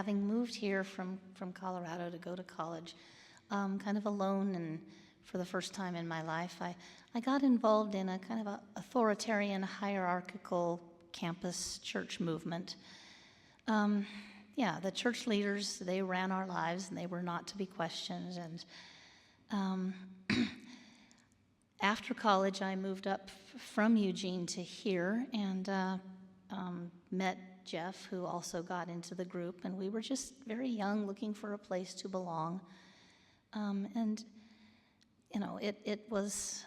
having moved here from Colorado to go to college, kind of alone and for the first time in my life, I got involved in a kind of a authoritarian, hierarchical campus church movement. The church leaders, they ran our lives, and they were not to be questioned. And after college, I moved up from Eugene to here and met Jeff, who also got into the group, and we were just very young, looking for a place to belong. It was,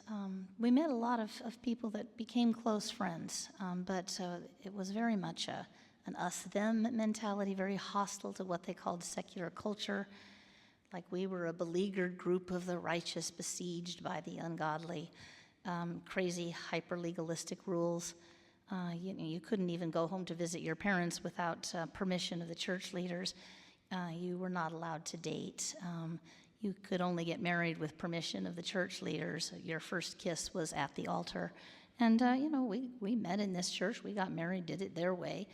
we met a lot of people that became close friends, but it was very much an us-them mentality, very hostile to what they called secular culture. Like we were a beleaguered group of the righteous besieged by the ungodly, crazy, hyper-legalistic rules. You couldn't even go home to visit your parents without permission of the church leaders. You were not allowed to date. You could only get married with permission of the church leaders. Your first kiss was at the altar. And, we met in this church. We got married, did it their way,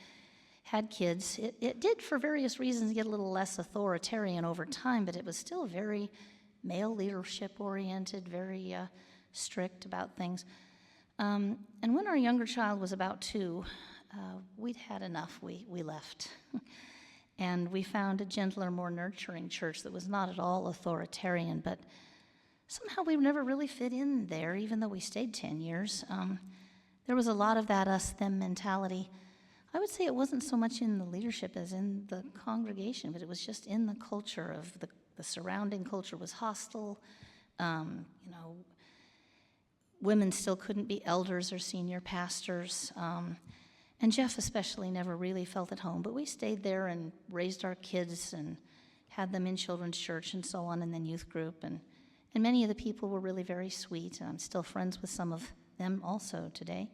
had kids. It did, for various reasons, get a little less authoritarian over time, but it was still very male leadership-oriented, very strict about things. And when our younger child was about 2, we'd had enough. We left. And we found a gentler, more nurturing church that was not at all authoritarian, but somehow we never really fit in there, even though we stayed 10 years. There was a lot of that us-them mentality. I would say it wasn't so much in the leadership as in the congregation, but it was just in the culture of the surrounding culture was hostile. Women still couldn't be elders or senior pastors. And Jeff especially never really felt at home, but we stayed there and raised our kids and had them in children's church and so on, and then youth group. And many of the people were really very sweet, and I'm still friends with some of them also today.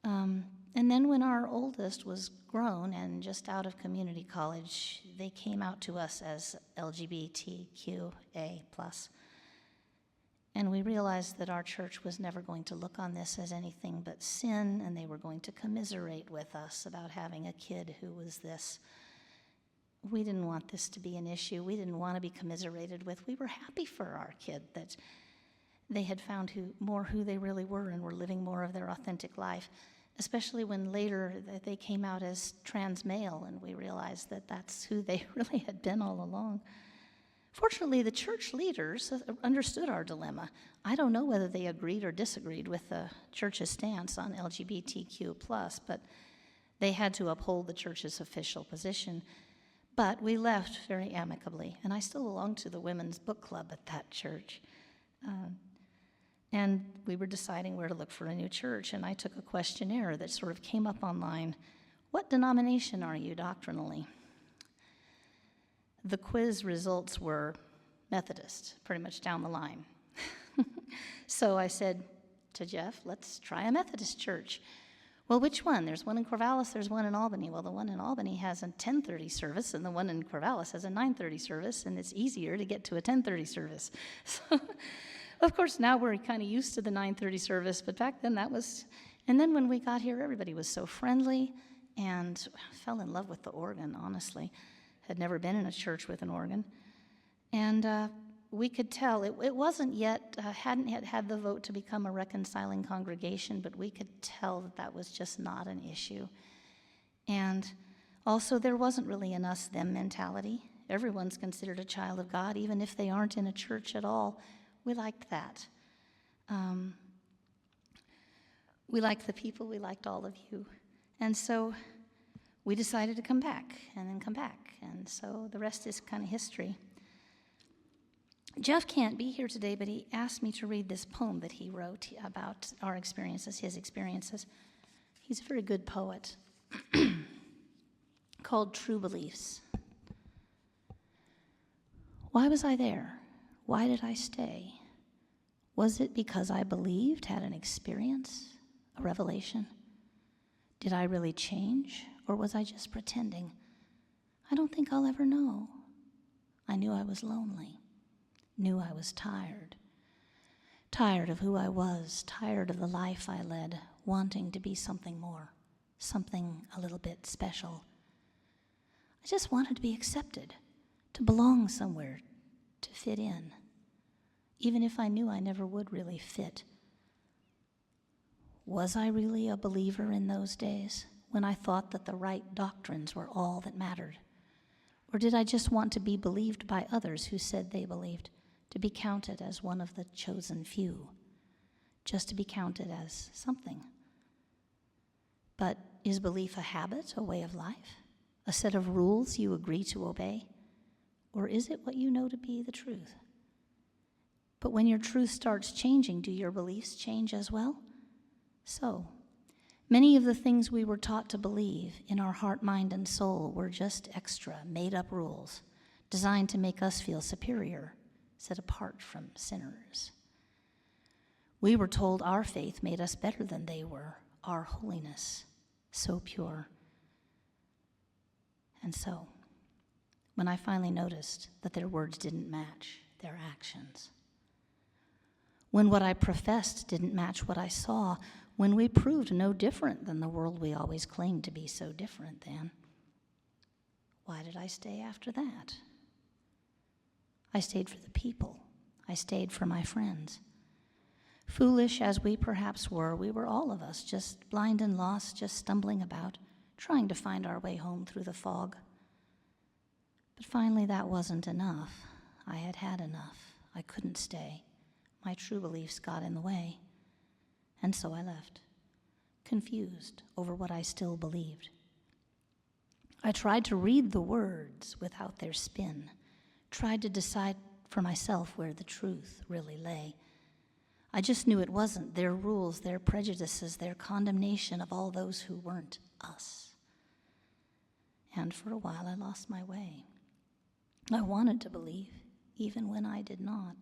And then when our oldest was grown and just out of community college, they came out to us as LGBTQA+. And we realized that our church was never going to look on this as anything but sin, and they were going to commiserate with us about having a kid who was this. We didn't want this to be an issue. We didn't want to be commiserated with. We were happy for our kid that they had found who they really were and were living more of their authentic life, especially when later they came out as trans male, and we realized that that's who they really had been all along. Fortunately, the church leaders understood our dilemma. I don't know whether they agreed or disagreed with the church's stance on LGBTQ+, but they had to uphold the church's official position. But we left very amicably, and I still belong to the women's book club at that church. And we were deciding where to look for a new church, and I took a questionnaire that sort of came up online. What denomination are you doctrinally? The quiz results were Methodist, pretty much down the line. So I said to Jeff, let's try a Methodist church. Well, which one? There's one in Corvallis, there's one in Albany. Well, the one in Albany has a 10:30 service, and the one in Corvallis has a 9:30 service, and it's easier to get to a 10:30 service. So, of course, now we're kind of used to the 9:30 service, but back then that was, and then when we got here, everybody was so friendly, and fell in love with the organ, honestly. Had never been in a church with an organ. And we could tell, it wasn't yet, hadn't yet had the vote to become a reconciling congregation, but we could tell that that was just not an issue. And also, there wasn't really an us-them mentality. Everyone's considered a child of God, even if they aren't in a church at all. We liked that. We liked the people, we liked all of you. And so we decided to come back, and then come back. And so the rest is kind of history. Jeff can't be here today, but he asked me to read this poem that he wrote about our experiences, his experiences. He's a very good poet, called True Beliefs. Why was I there? Why did I stay? Was it because I believed, had an experience, a revelation? Did I really change, or was I just pretending? I don't think I'll ever know. I knew I was lonely, knew I was tired. Tired of who I was, tired of the life I led, wanting to be something more, something a little bit special. I just wanted to be accepted, to belong somewhere, to fit in, even if I knew I never would really fit. Was I really a believer in those days when I thought that the right doctrines were all that mattered? Or did I just want to be believed by others who said they believed, to be counted as one of the chosen few, just to be counted as something? But is belief a habit, a way of life, a set of rules you agree to obey? Or is it what you know to be the truth? But when your truth starts changing, do your beliefs change as well? So, many of the things we were taught to believe in our heart, mind, and soul were just extra, made-up rules designed to make us feel superior, set apart from sinners. We were told our faith made us better than they were, our holiness so pure. And so, when I finally noticed that their words didn't match their actions, when what I professed didn't match what I saw, when we proved no different than the world we always claimed to be so different than, why did I stay after that? I stayed for the people. I stayed for my friends. Foolish as we perhaps were, we were all of us just blind and lost, just stumbling about, trying to find our way home through the fog. But finally that wasn't enough. I had had enough. I couldn't stay. My true beliefs got in the way. And so I left, confused over what I still believed. I tried to read the words without their spin, tried to decide for myself where the truth really lay. I just knew it wasn't their rules, their prejudices, their condemnation of all those who weren't us. And for a while I lost my way. I wanted to believe, even when I did not,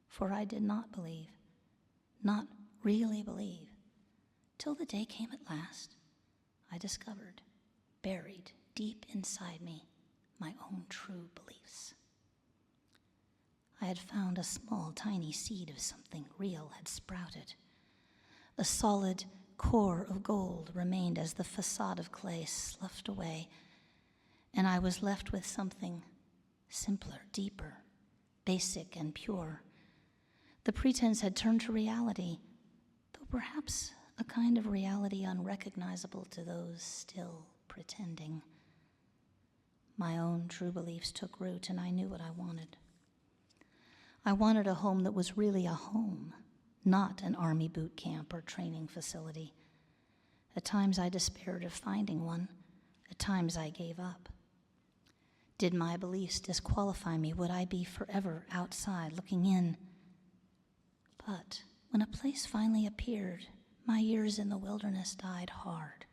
for I did not believe, not really believe, till the day came at last. I discovered, buried deep inside me, my own true beliefs. I had found a small, tiny seed of something real had sprouted. A solid core of gold remained as the facade of clay sloughed away, and I was left with something simpler, deeper, basic, and pure. The pretense had turned to reality, though perhaps a kind of reality unrecognizable to those still pretending. My own true beliefs took root, and I knew what I wanted. I wanted a home that was really a home, not an army boot camp or training facility. At times I despaired of finding one. At times I gave up. Did my beliefs disqualify me? Would I be forever outside looking in? But when a place finally appeared, my years in the wilderness died hard.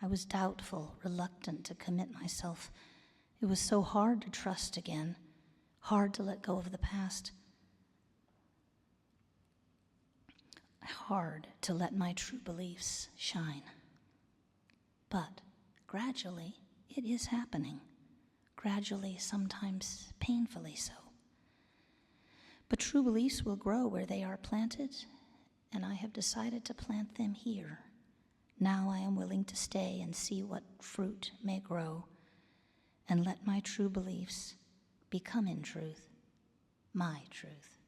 I was doubtful, reluctant to commit myself. It was so hard to trust again, hard to let go of the past, hard to let my true beliefs shine. But gradually, it is happening. Gradually, sometimes painfully so. But true beliefs will grow where they are planted, and I have decided to plant them here. Now I am willing to stay and see what fruit may grow, and let my true beliefs become in truth, my truth.